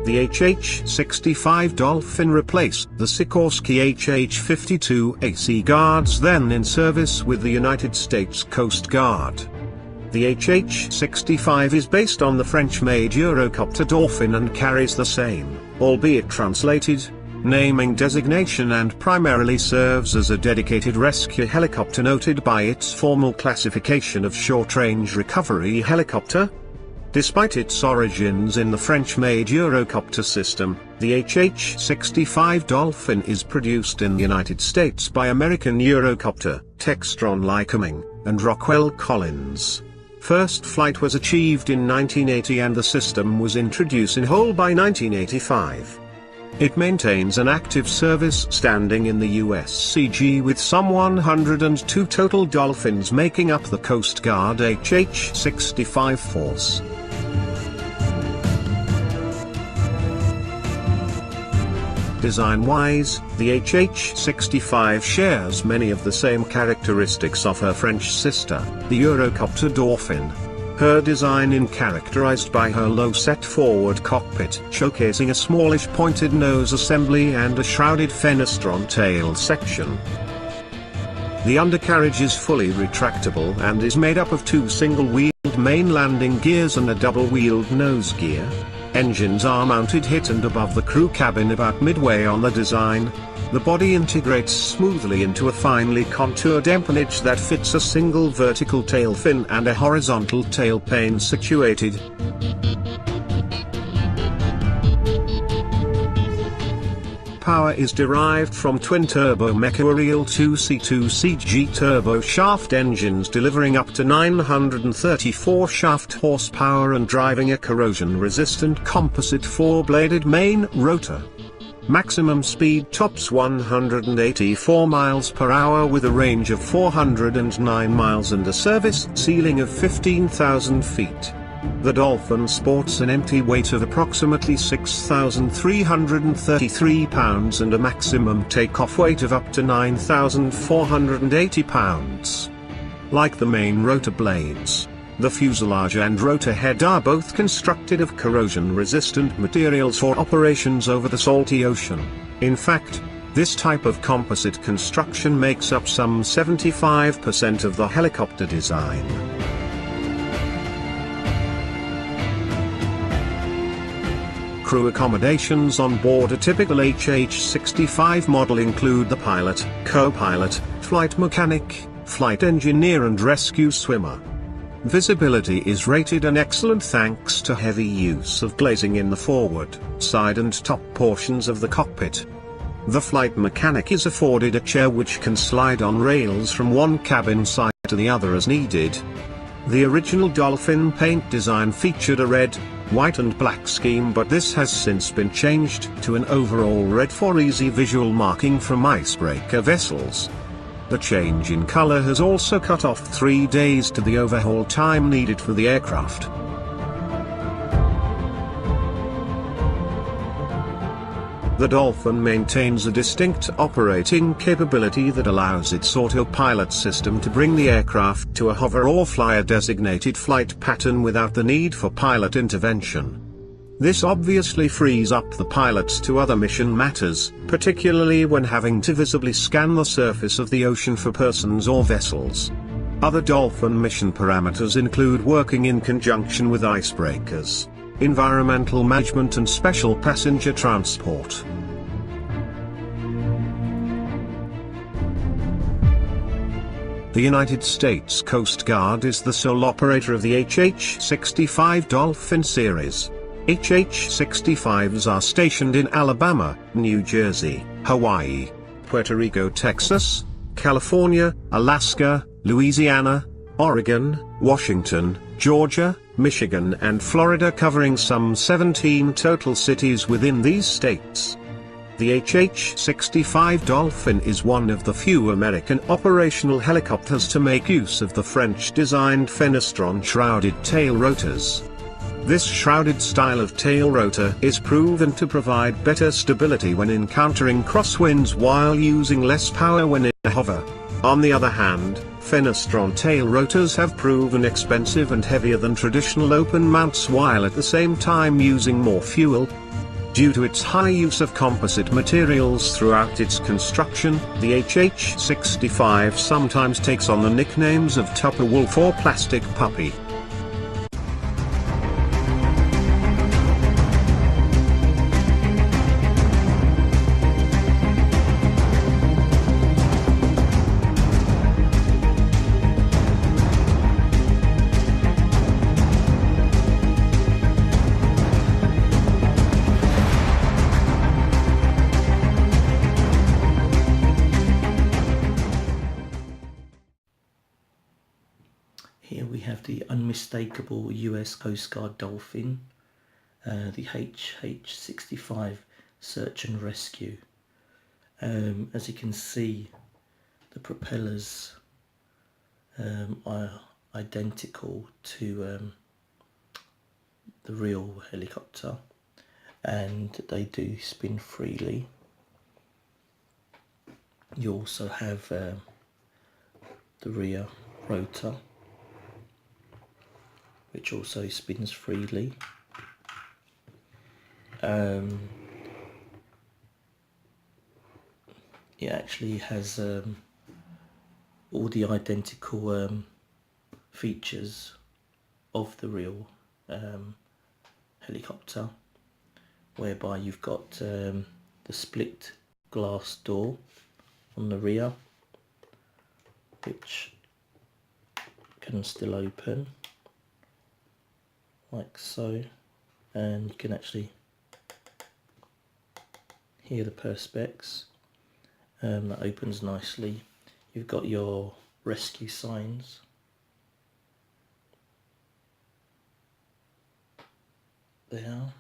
The HH-65 Dolphin replaced the Sikorsky HH-52A Sea Guards then in service with the United States Coast Guard. The HH-65 is based on the French-made Eurocopter Dauphin and carries the same, albeit translated, naming designation and primarily serves as a dedicated rescue helicopter noted by its formal classification of short-range recovery helicopter. Despite its origins in the French-made Eurocopter system, the HH-65 Dolphin is produced in the United States by American Eurocopter, Textron Lycoming, and Rockwell Collins. First flight was achieved in 1980 and the system was introduced in whole by 1985. It maintains an active service standing in the USCG with some 102 total Dolphins making up the Coast Guard HH-65 force. Design-wise, the HH-65 shares many of the same characteristics of her French sister, the Eurocopter Dauphin. Her design is characterized by her low-set forward cockpit showcasing a smallish pointed nose assembly and a shrouded fenestron tail section. The undercarriage is fully retractable and is made up of two single-wheeled main landing gears and a double-wheeled nose gear. Engines are mounted hit and above the crew cabin about midway on the design. The body integrates smoothly into a finely contoured empennage that fits a single vertical tail fin and a horizontal tail pane situated. Power is derived from twin-turbo Mechariel 2C2CG turboshaft engines delivering up to 934 shaft horsepower and driving a corrosion-resistant composite four-bladed main rotor. Maximum speed tops 184 miles per hour with a range of 409 miles and a service ceiling of 15,000 feet. The Dolphin sports an empty weight of approximately 6,333 pounds and a maximum takeoff weight of up to 9,480 pounds. Like the main rotor blades, the fuselage and rotor head are both constructed of corrosion-resistant materials for operations over the salty ocean. In fact, this type of composite construction makes up some 75% of the helicopter design. Crew accommodations on board a typical HH-65 model include the pilot, co-pilot, flight mechanic, flight engineer and rescue swimmer. Visibility is rated an excellent thanks to heavy use of glazing in the forward, side and top portions of the cockpit. The flight mechanic is afforded a chair which can slide on rails from one cabin side to the other as needed. The original Dolphin paint design featured a red, white and black scheme, but this has since been changed to an overall red for easy visual marking from icebreaker vessels. The change in color has also cut off 3 days to the overhaul time needed for the aircraft. The Dolphin maintains a distinct operating capability that allows its autopilot system to bring the aircraft to a hover or flyer designated flight pattern without the need for pilot intervention. This obviously frees up the pilots to other mission matters, particularly when having to visibly scan the surface of the ocean for persons or vessels. Other Dolphin mission parameters include working in conjunction with icebreakers, environmental management and special passenger transport. The United States Coast Guard is the sole operator of the HH-65 Dolphin series. HH-65s are stationed in Alabama, New Jersey, Hawaii, Puerto Rico, Texas, California, Alaska, Louisiana, Oregon, Washington, Georgia, Michigan and Florida, covering some 17 total cities within these states. The HH-65 Dolphin is one of the few American operational helicopters to make use of the French-designed fenestron shrouded tail rotors. This shrouded style of tail rotor is proven to provide better stability when encountering crosswinds while using less power when in a hover. On the other hand, fenestron tail rotors have proven expensive and heavier than traditional open mounts while at the same time using more fuel. Due to its high use of composite materials throughout its construction, the HH-65 sometimes takes on the nicknames of Tupper Wolf or Plastic Puppy. Here we have the unmistakable US Coast Guard Dolphin, the HH-65 Search and Rescue. As you can see, the propellers are identical to the real helicopter, and they do spin freely. You also have the rear rotor, which also spins freely. It actually has all the identical features of the real helicopter, whereby you've got the split glass door on the rear, which can still open like so, and you can actually hear the perspex. That opens nicely. You've got your rescue signs. There.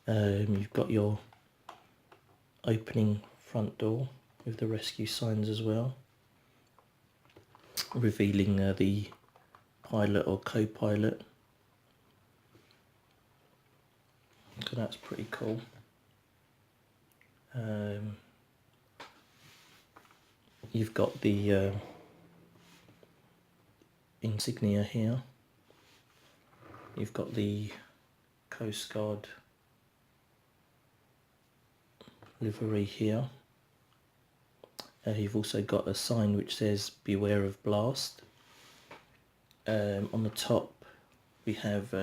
You've got your opening front door with the rescue signs as well, revealing the pilot or co-pilot. So that's pretty cool. You've got the insignia here. You've got the Coast Guard livery here. You've also got a sign which says "Beware of Blast." On the top we have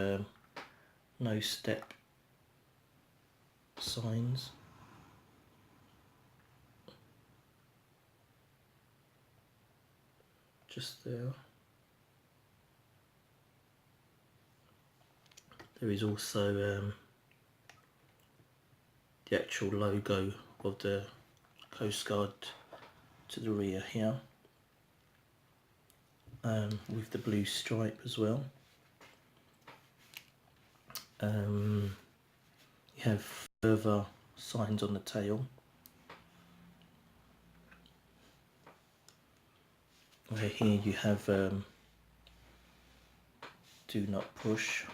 no step signs. Just there. There is also the actual logo of the Coast Guard to the rear here, with the blue stripe as well. You have further signs on the tail, where here you have do not push.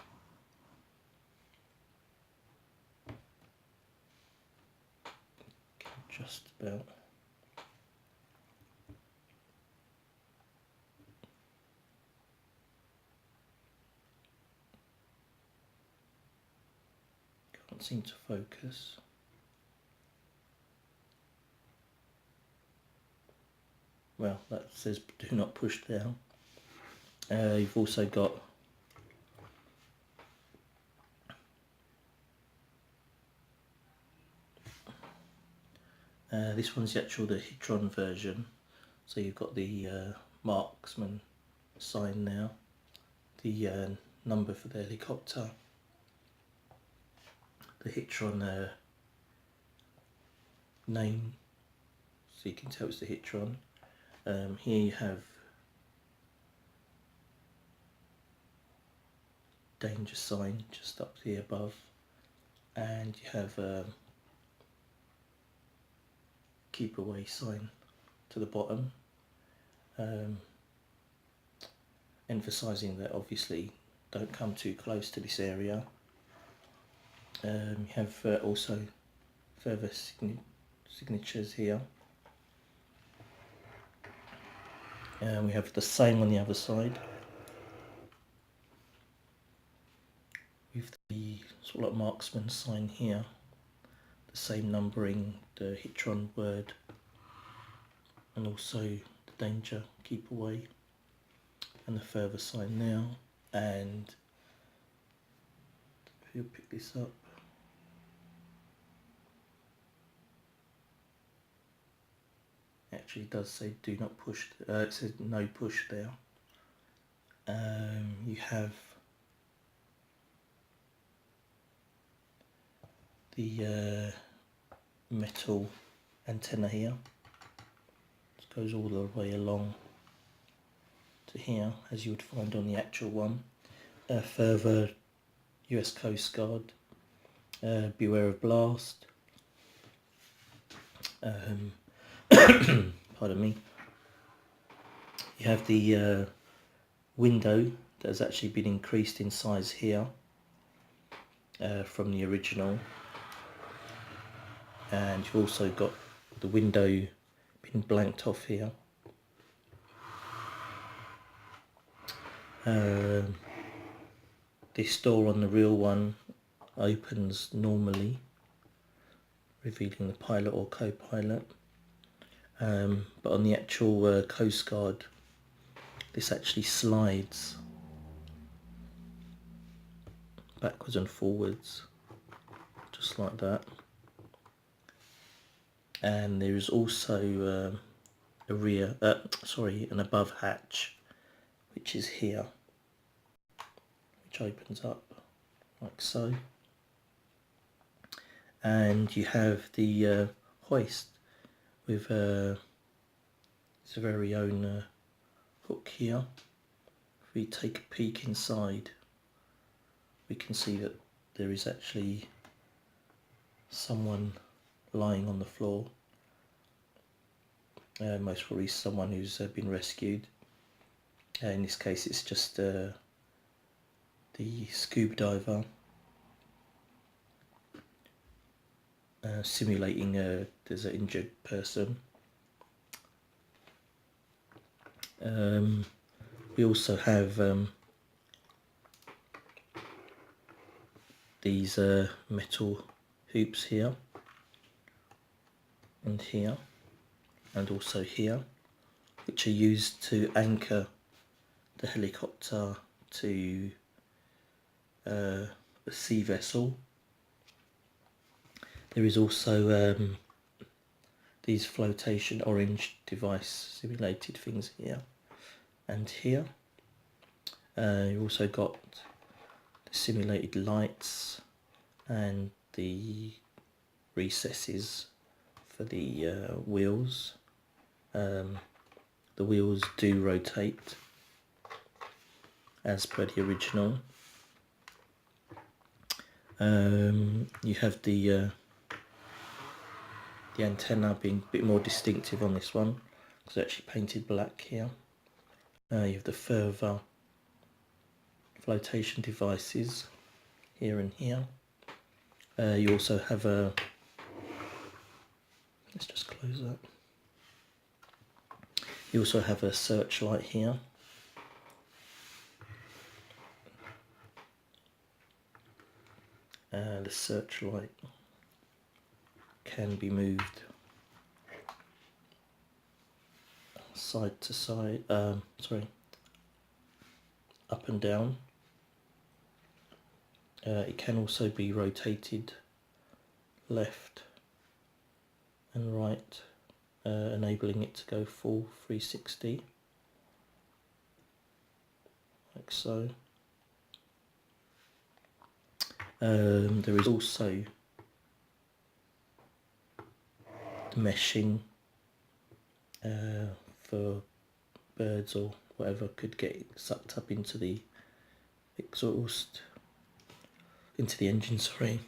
Just about. Can't seem to focus. Well, that says do not push down. You've also got this one's the HITRON version. So you've got the marksman sign now, the number for the helicopter, the HITRON name, so you can tell it's the HITRON. Here you have danger sign just up here above, and you have keep away sign to the bottom, emphasizing that obviously don't come too close to this area. You have also further signatures here. We have the same on the other side, with the sort of like marksman sign here the same numbering, the HITRON word, and also the danger, keep away, and the further sign now. And we'll pick this up. Actually, it does say do not push. It says no push there. You have the metal antenna here. It goes all the way along to here, as you would find on the actual one. Further, US Coast Guard, beware of blast. Pardon me. You have the window that has actually been increased in size here from the original, and you've also got the window being blanked off here. This door on the real one opens normally, revealing the pilot or co-pilot, but on the actual Coast Guard, this actually slides backwards and forwards, just like that. And there is also an above hatch, which is here, which opens up like so. And you have the hoist with its very own hook here. If we take a peek inside, we can see that there is actually someone lying on the floor, most probably someone who's been rescued. In this case it's just the scuba diver simulating there's an injured person. We also have these metal hoops here and here and also here, which are used to anchor the helicopter to a sea vessel. There is also these flotation orange device simulated things here and here. You've also got the simulated lights and the recesses for the wheels. The wheels do rotate as per the original. You have the antenna being a bit more distinctive on this one, because it's actually painted black here. You have the further flotation devices here and here. You also have a, let's just close that. You also have a searchlight here. The searchlight can be moved side to side, up and down. It can also be rotated left and right, enabling it to go full 360, like so. There is also the meshing for birds or whatever could get sucked up into the exhaust, into the engine, sorry.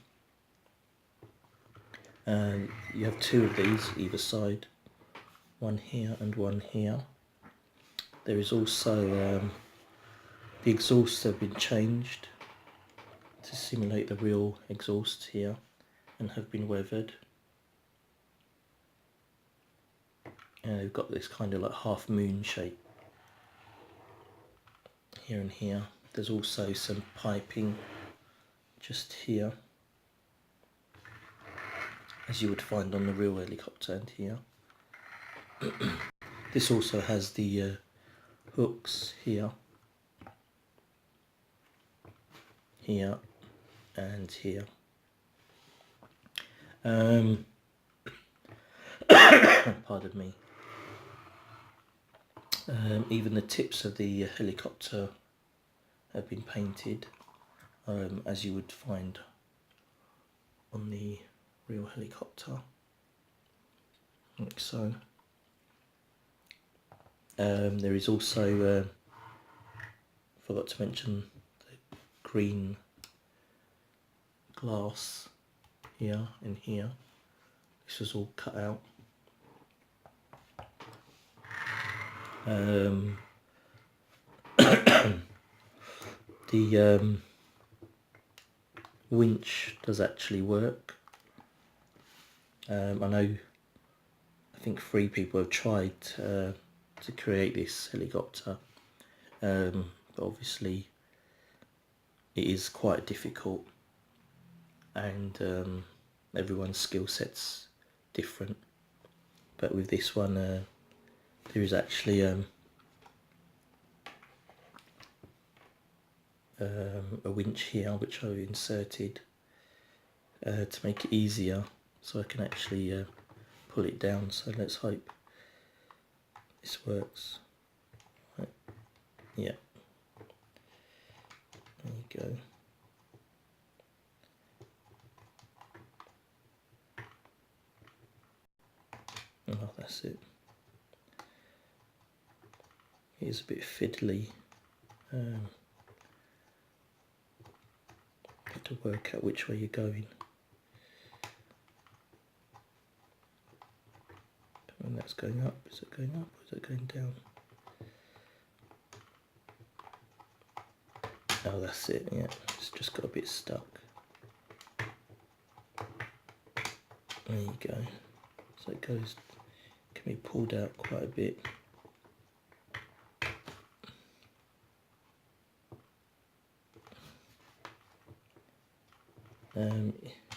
You have two of these either side, one here and one here. There is also the exhausts have been changed to simulate the real exhausts here and have been weathered. And they've got this kind of like half moon shape here and here. There's also some piping just here. as you would find on the real helicopter, and here. This also has the hooks here, here and here. Pardon me. Even the tips of the helicopter have been painted, as you would find on the real helicopter, like so. There is also, forgot to mention, the green glass here and here. This was all cut out. The winch does actually work. I think 3 people have tried to create this helicopter, but obviously it is quite difficult, and everyone's skill set's different. But with this one, there is actually a winch here which I've inserted to make it easier, so I can actually pull it down. So let's hope this works. Right. Yeah, there you go. Oh, that's it. It is a bit fiddly. Have to work out which way you're going. And that's going up. Is it going up or is it going down? Oh, that's it. Yeah, it's just got a bit stuck. There you go. So it goes, can be pulled out quite a bit.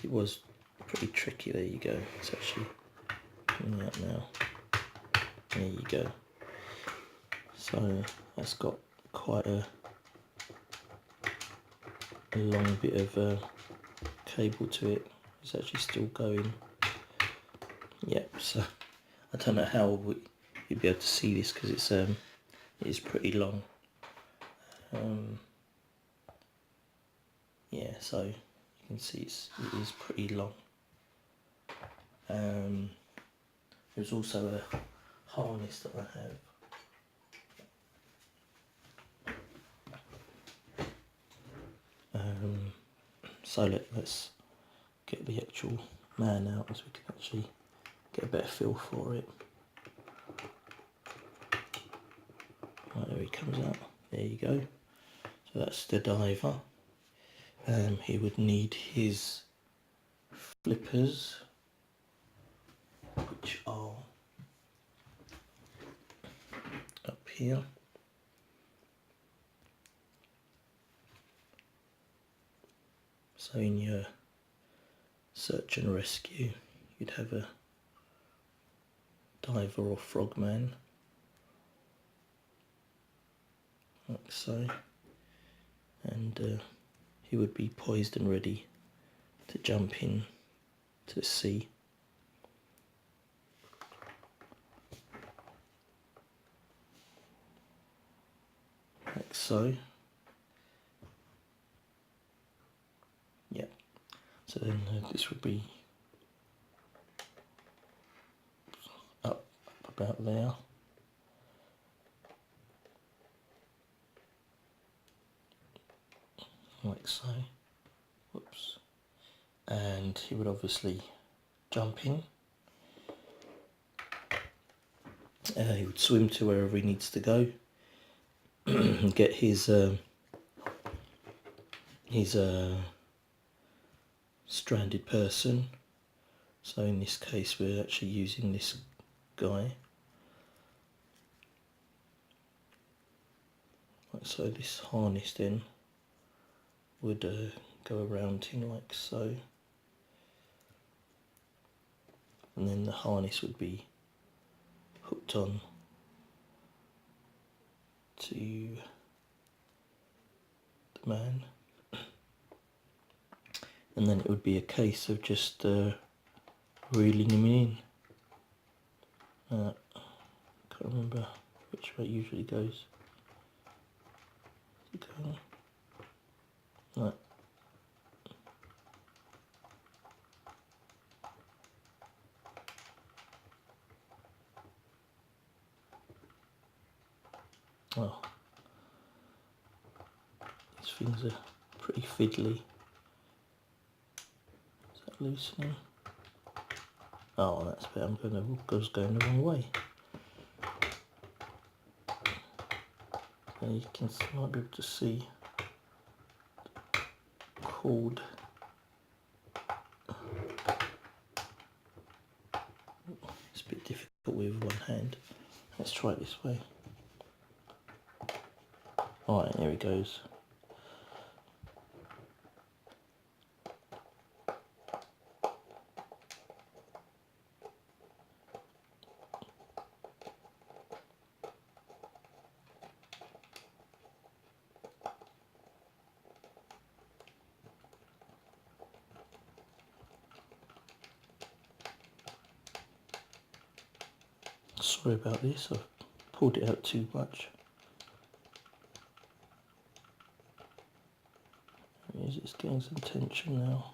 It was pretty tricky. There you go. It's actually coming out now. There you go. So that's got quite a long bit of cable to it. It's actually still going. Yep. So I don't know how you'd be able to see this because it is pretty long. Yeah. So you can see it is pretty long. There's also a harness that I have. So let's get the actual man out so we can actually get a better feel for it. Right, there he comes out. There you go. So that's the diver. He would need his flippers, which are up here. So in your search and rescue, you'd have a diver or frogman, like so, and he would be poised and ready to jump in to the sea. Like so. Yeah. So then this would be up about there. Like so. Whoops. And he would obviously jump in. He would swim to wherever he needs to go and get his stranded person. So in this case we're actually using this guy. Like so, this harness then would go around him like so. and then the harness would be hooked on to the man, and then it would be a case of just reeling him in. Can't remember which way it usually goes. Is it going? Right. Oh, these things are pretty fiddly. Is that loosening? Oh, that's better. I was going the wrong way. So you might be able to see the cord. It's a bit difficult with one hand. Let's try it this way. Alright, there he goes. Sorry about this, I've pulled it out too much. It's getting some tension now.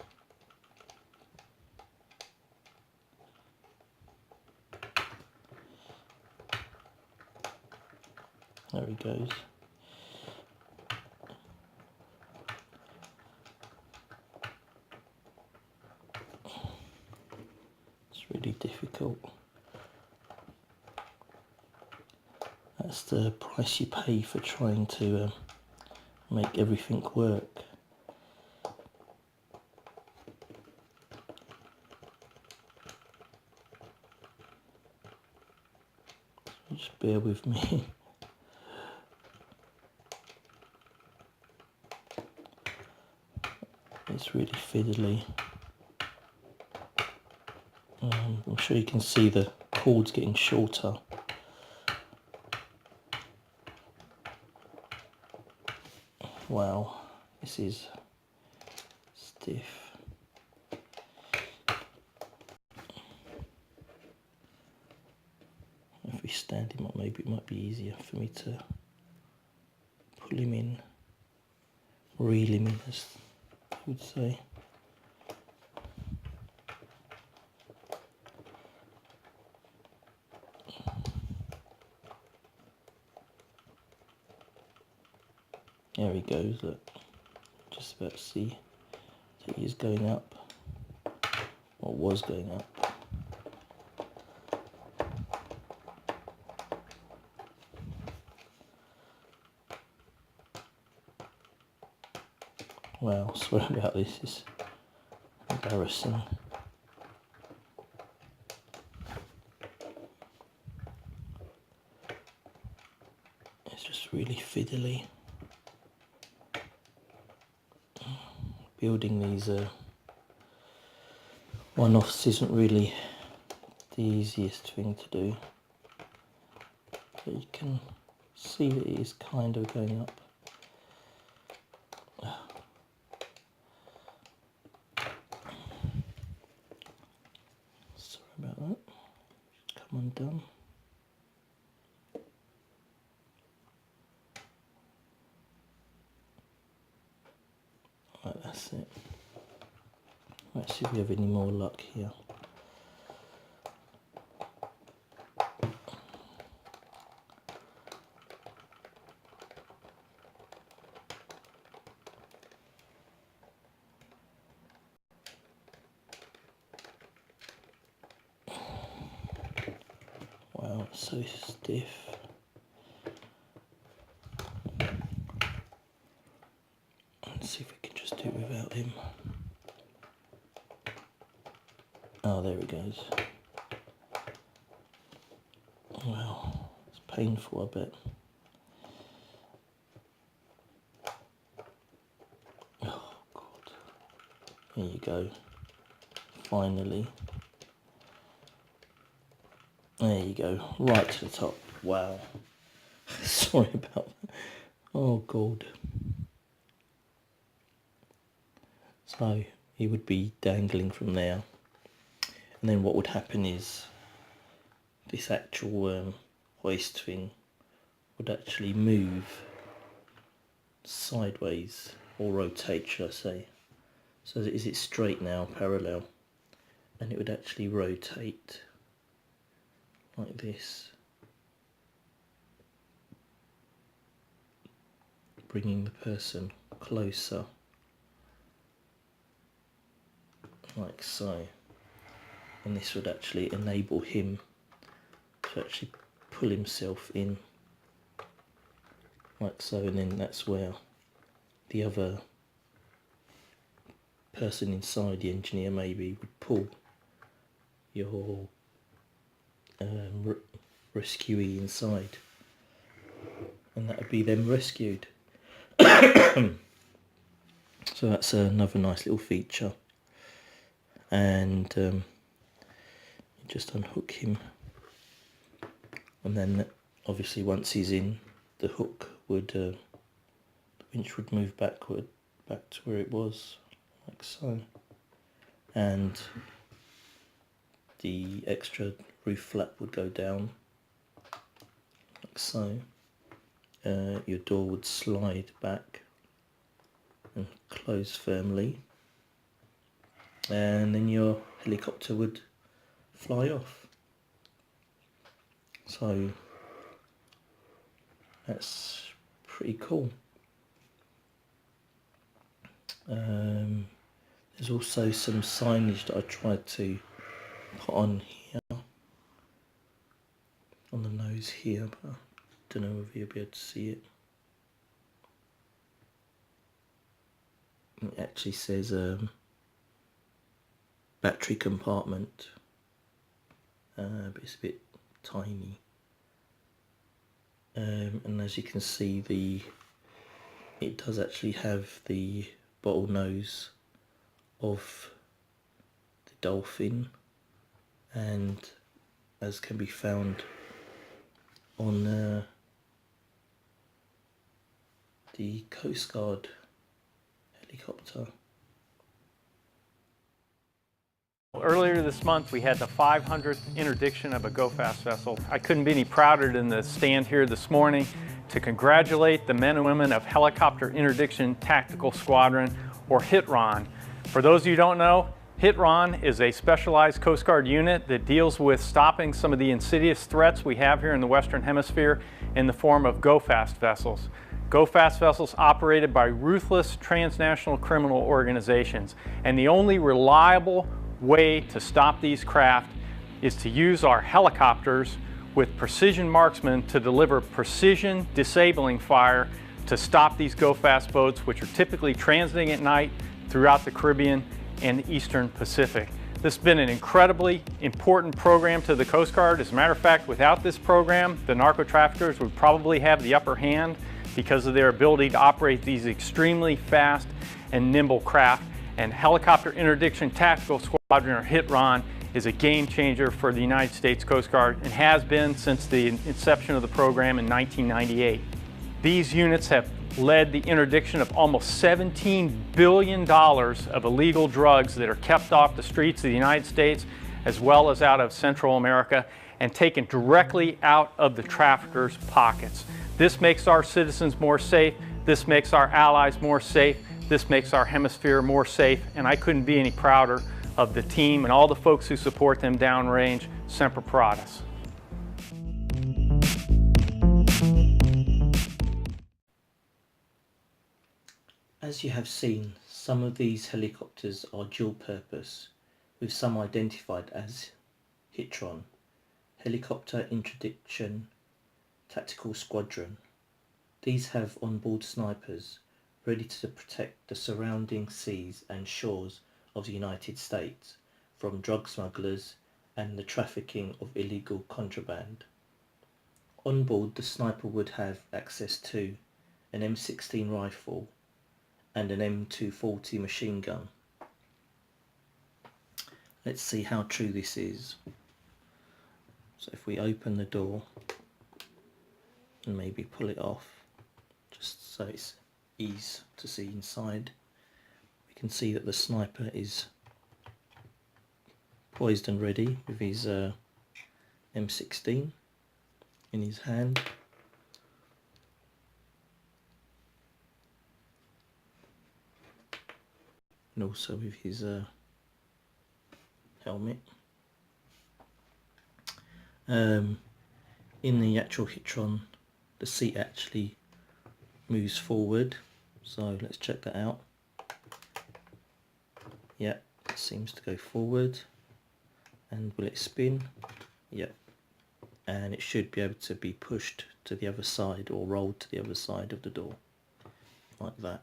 There he goes. It's really difficult. That's the price you pay for trying to make everything work. So just bear with me. It's really fiddly. I'm sure you can see the cord's getting shorter. Wow, this is stiff. If we stand him up, maybe it might be easier for me to pull him in, reel him in, as I would say. There he goes, look, just about to see that he is going up, or was going up. Wow, sorry about this, it's embarrassing. It's just really fiddly. Building these one-offs isn't really the easiest thing to do, but you can see that it is kind of going up. Sorry about that. Come undone. Right, that's it. Let's see if we have any more luck here. Wow, it's so stiff. Let's see if we can just do it without him. Oh, there it goes. Wow, it's painful, I bet. Oh, God. There you go. Finally. There you go, right to the top. Wow. Sorry about that. Oh God. So he would be dangling from there, and then what would happen is this actual hoist thing would actually move sideways, or rotate should I say. So is it straight now, parallel, and it would actually rotate like this, bringing the person closer, like so, and this would actually enable him to actually pull himself in, like so, and then that's where the other person inside, the engineer maybe, would pull your rescuee inside, and that would be them rescued. So that's another nice little feature, and you just unhook him, and then obviously once he's in, the hook would, the winch would move back to where it was, like so, and the extra roof flap would go down, like so. Your door would slide back and close firmly, and then your helicopter would fly off. So that's pretty cool. There's also some signage that I tried to put on here, on the nose here, but I don't know if you'll be able to see it. It actually says battery compartment, but it's a bit tiny. And as you can see, it does actually have the bottle nose of the Dolphin, and as can be found on the Coast Guard helicopter. Earlier this month we had the 500th interdiction of a Go-Fast vessel. I couldn't be any prouder than to stand here this morning to congratulate the men and women of Helicopter Interdiction Tactical Squadron, or HITRON. For those of you who don't know, HITRON is a specialized Coast Guard unit that deals with stopping some of the insidious threats we have here in the Western Hemisphere in the form of Go-Fast vessels. Go-Fast vessels operated by ruthless transnational criminal organizations, and the only reliable way to stop these craft is to use our helicopters with precision marksmen to deliver precision disabling fire to stop these Go-Fast boats, which are typically transiting at night throughout the Caribbean and the Eastern Pacific. This has been an incredibly important program to the Coast Guard. As a matter of fact, without this program, the narco-traffickers would probably have the upper hand because of their ability to operate these extremely fast and nimble craft. And Helicopter Interdiction Tactical Squadron, or HITRON, is a game changer for the United States Coast Guard and has been since the inception of the program in 1998. These units have led the interdiction of almost $17 billion of illegal drugs that are kept off the streets of the United States as well as out of Central America and taken directly out of the traffickers' pockets. This makes our citizens more safe, this makes our allies more safe, this makes our hemisphere more safe, and I couldn't be any prouder of the team and all the folks who support them downrange. Semper Paratus. As you have seen, some of these helicopters are dual purpose, with some identified as HITRON, Helicopter Interdiction Tactical Squadron. These have onboard snipers ready to protect the surrounding seas and shores of the United States from drug smugglers and the trafficking of illegal contraband. On board, the sniper would have access to an M16 rifle and an M240 machine gun. Let's see how true this is. So if we open the door and maybe pull it off, just so it's easy to see inside, we can see that the sniper is poised and ready with his M16 in his hand. And also with his helmet. In the actual HITRON, the seat actually moves forward, so let's check that out. Yep, it seems to go forward. And will it spin? Yep. And it should be able to be pushed to the other side or rolled to the other side of the door, like that.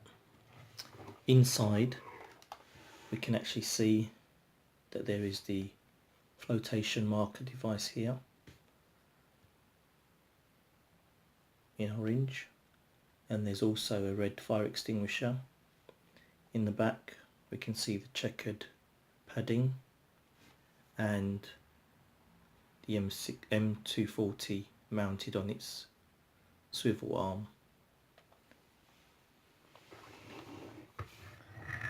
Inside, we can actually see that there is the flotation marker device here in orange, and there's also a red fire extinguisher. In the back we can see the checkered padding and the M240 mounted on its swivel arm.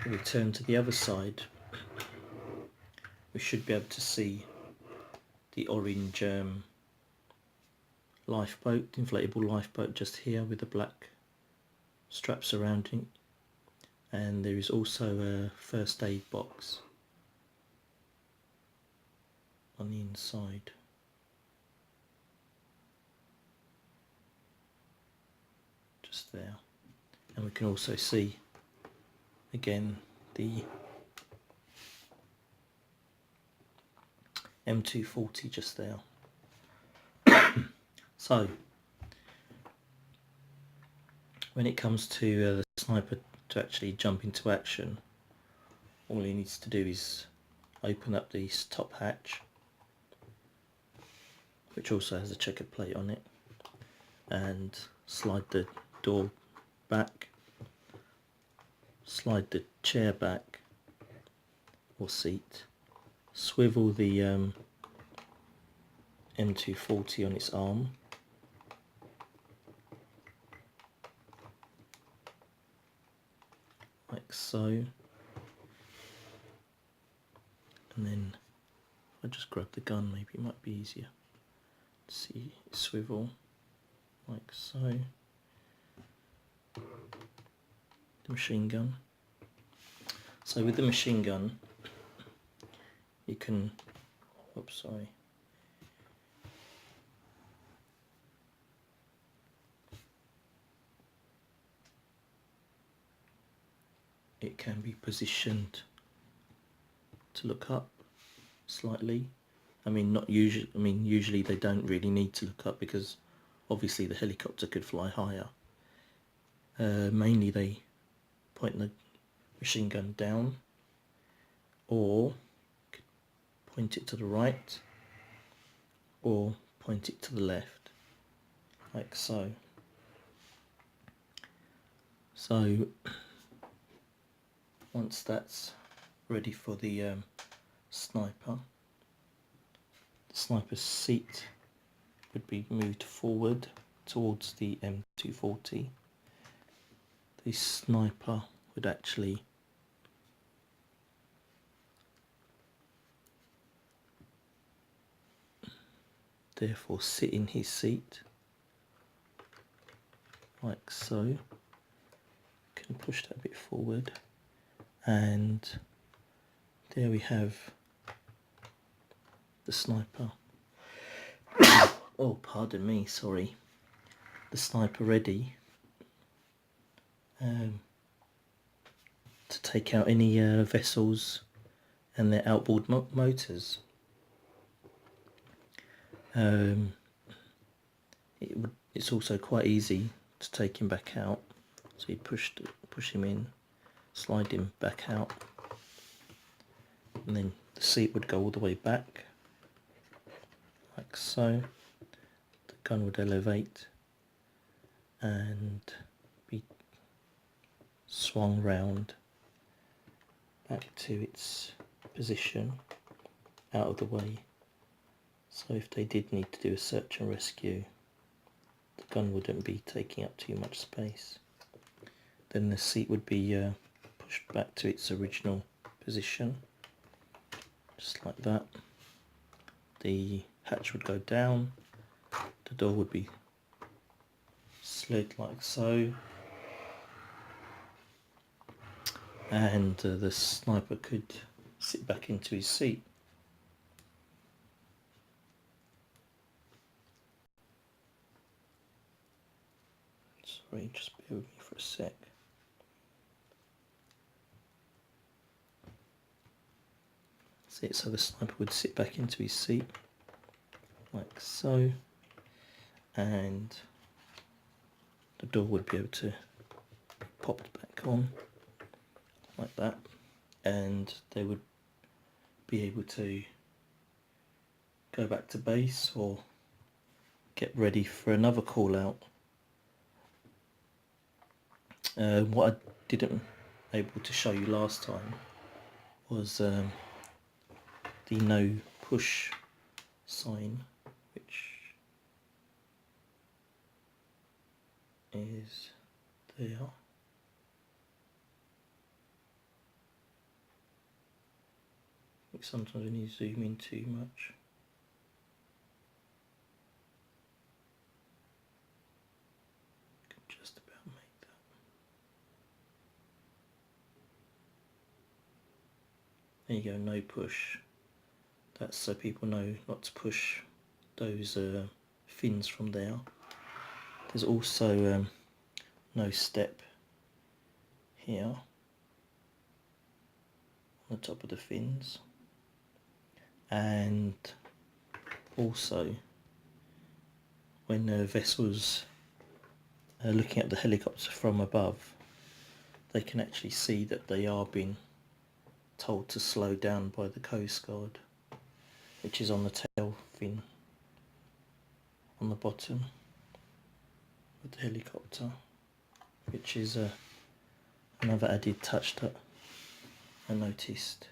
If we turn to the other side, we should be able to see the orange lifeboat, inflatable lifeboat just here with the black straps surrounding it. And there is also a first aid box on the inside. Just there. And we can also see again the M240 just there. So when it comes to the sniper to actually jump into action, all he needs to do is open up this top hatch, which also has a checkered plate on it, and slide the door back, slide the chair back or seat, swivel the M240 on its arm, like so, and then if I just grab the gun, maybe it might be easier to see. Swivel like so, the machine gun. So with the machine gun you can, oops, sorry, it can be positioned to look up slightly. Usually they don't really need to look up because obviously the helicopter could fly higher. Mainly they point the machine gun down or point it to the right or point it to the left, like so. So once that's ready for the sniper's seat would be moved forward towards the M240. The sniper would actually therefore sit in his seat like so. Can push that a bit forward, and there we have the sniper. Oh, pardon me, sorry. The sniper ready to take out any vessels and their outboard motors. It's also quite easy to take him back out. So you push him in, slide him back out, and then the seat would go all the way back, like so. The gun would elevate and be swung round back to its position, out of the way, So if they did need to do a search and rescue, the gun wouldn't be taking up too much space. Then the seat would be pushed back to its original position, just like that. The hatch would go down, the door would be slid like so, and the sniper could sit back into his seat. Sorry, just bear with me for a sec. That's it, so the sniper would sit back into his seat, like so, and the door would be able to be popped back on, like that, and they would be able to go back to base or get ready for another call out. What I didn't able to show you last time was the no push sign, which is there. I think sometimes when you zoom in too much, you can just about make that. There you go, no push. That's so people know not to push those fins from there. There's also no step here on the top of the fins, and also when vessels are looking at the helicopter from above, they can actually see that they are being told to slow down by the Coast Guard, which is on the tail fin on the bottom of the helicopter, which is another added touch that I noticed.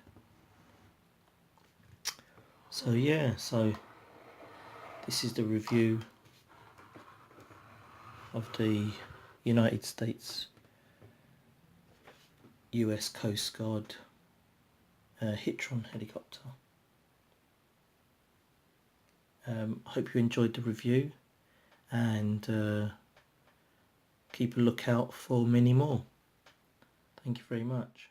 So yeah, so this is the review of the United States US Coast Guard HITRON helicopter. Hope you enjoyed the review, and keep a lookout for many more. Thank you very much.